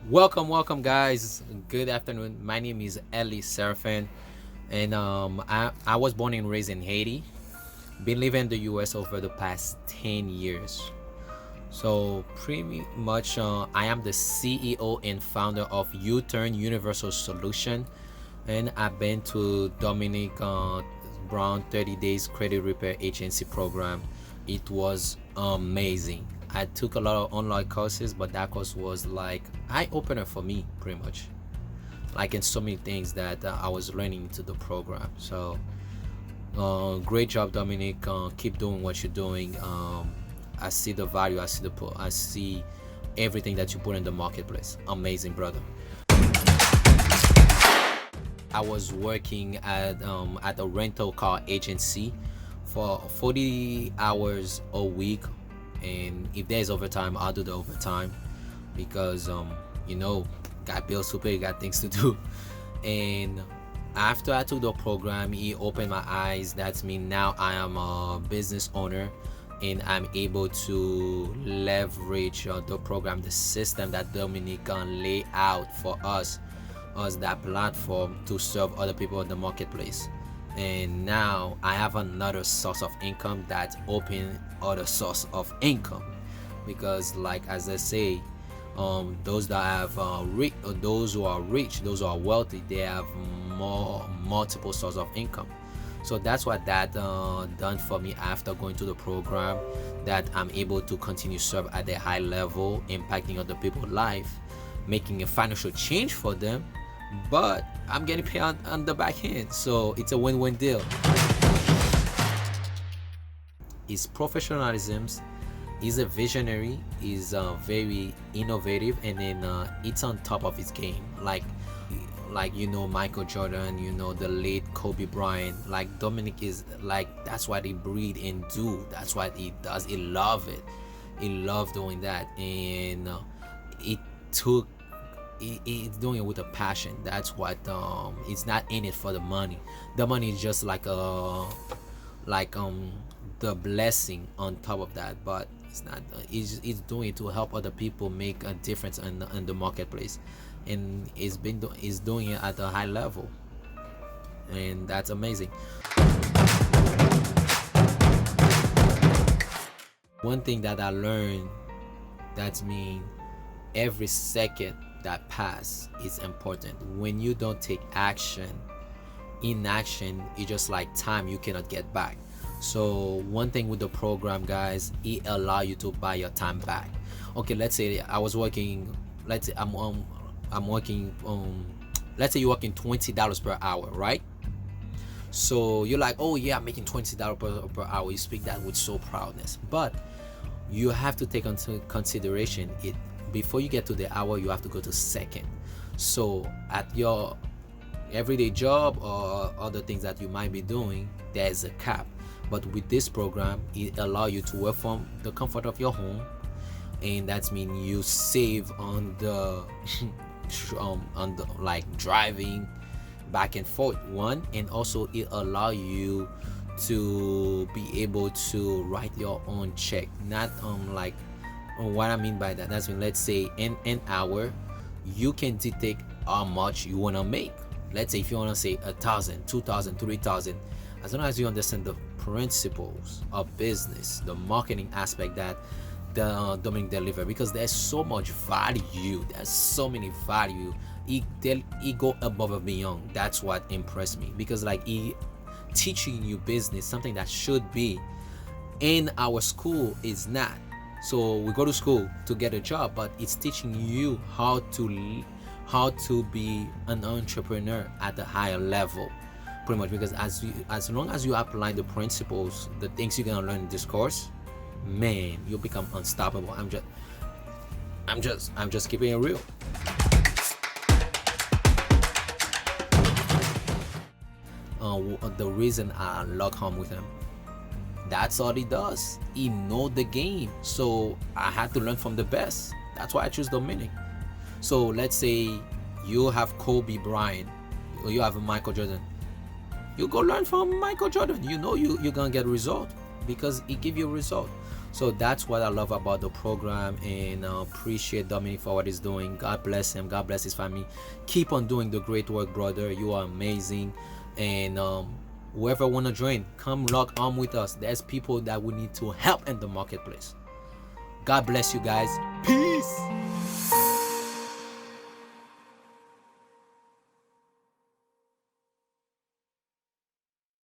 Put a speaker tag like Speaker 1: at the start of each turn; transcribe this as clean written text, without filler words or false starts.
Speaker 1: Welcome, guys. Good afternoon. My name is Ellie Seraphin, and I was born and raised in Haiti. Been living in the U.S. over the past 10 years. So pretty much, I am the CEO and founder of UTurn Universal Solution, and I've been to Dominique Brown 30 Days Credit Repair Agency program. It was amazing. I took a lot of online courses, but that course was like eye opener for me, pretty much. Like in so many things that I was learning to the program. So great job, Dominic. Keep doing what you're doing. I see the value. I see everything that you put in the marketplace. Amazing, brother. I was working at a rental car agency for 40 hours a week, and if there's overtime, I'll do the overtime because you know, got bills to pay, got things to do. And after I took the program, it opened my eyes. That's me now. I am a business owner, and I'm able to leverage the program, the system that Dominique lay out for us that platform to serve other people in the marketplace. And now I have another source of income that open other source of income, because like as I say, those that have those who are rich, those who are wealthy, they have multiple sources of income. So that's what that done for me after going to the program, that I'm able to continue serve at a high level, impacting other people's life, making a financial change for them, but I'm getting paid on the back end. So it's a win-win deal. His professionalism, he's a visionary, he's very innovative, and then it's on top of his game. Like you know, Michael Jordan, you know, the late Kobe Bryant. Like Dominic is like, that's what he breathe and do. That's what he does. He love it. He love doing that, and it took it's doing it with a passion. That's what it's not in it for the money. The money is just like like the blessing on top of that, but it's not. It's doing it to help other people make a difference in the marketplace, and it's doing it at a high level, and that's amazing. One thing that I learned, that's mean every second that pass is important. When you don't take action, inaction is just like time you cannot get back. So one thing with the program, guys, it allow you to buy your time back. Okay, let's say I was working, let's say I'm working let's say you're working $20 per hour, right? So you're like, oh yeah, I'm making $20 per hour. You speak that with so proudness, but you have to take into consideration it. Before you get to the hour, you have to go to second. So at your everyday job or other things that you might be doing, there's a cap. But with this program, it allows you to work from the comfort of your home, and that's mean you save on the on the like driving back and forth one, and also it allow you to be able to write your own check. Not like what I mean by that, that's when, let's say in an hour, you can dictate how much you want to make. Let's say if you want to say 1,000, 2,000, 3,000, as long as you understand the principles of business, the marketing aspect that the Dominic deliver, because there's so much value, there's so many value. He go above and beyond. That's what impressed me, because like he teaching you business, something that should be in our school is not. So we go to school to get a job, but it's teaching you how to be an entrepreneur at a higher level, pretty much. Because as long as you apply the principles, the things you're gonna learn in this course, man, you become unstoppable. I'm just keeping it real. The reason I lock home with him, that's all he does. He know the game. So I had to learn from the best. That's why I choose Dominic. So let's say you have Kobe Bryant, or you have Michael Jordan. You go learn from Michael Jordan. You know you're gonna get a result, because he give you a result. So that's what I love about the program, and appreciate Dominic for what he's doing. God bless him. God bless his family. Keep on doing the great work, brother. You are amazing. And whoever want to join, come lock arm with us. There's people that we need to help in the marketplace. God bless you guys. Peace.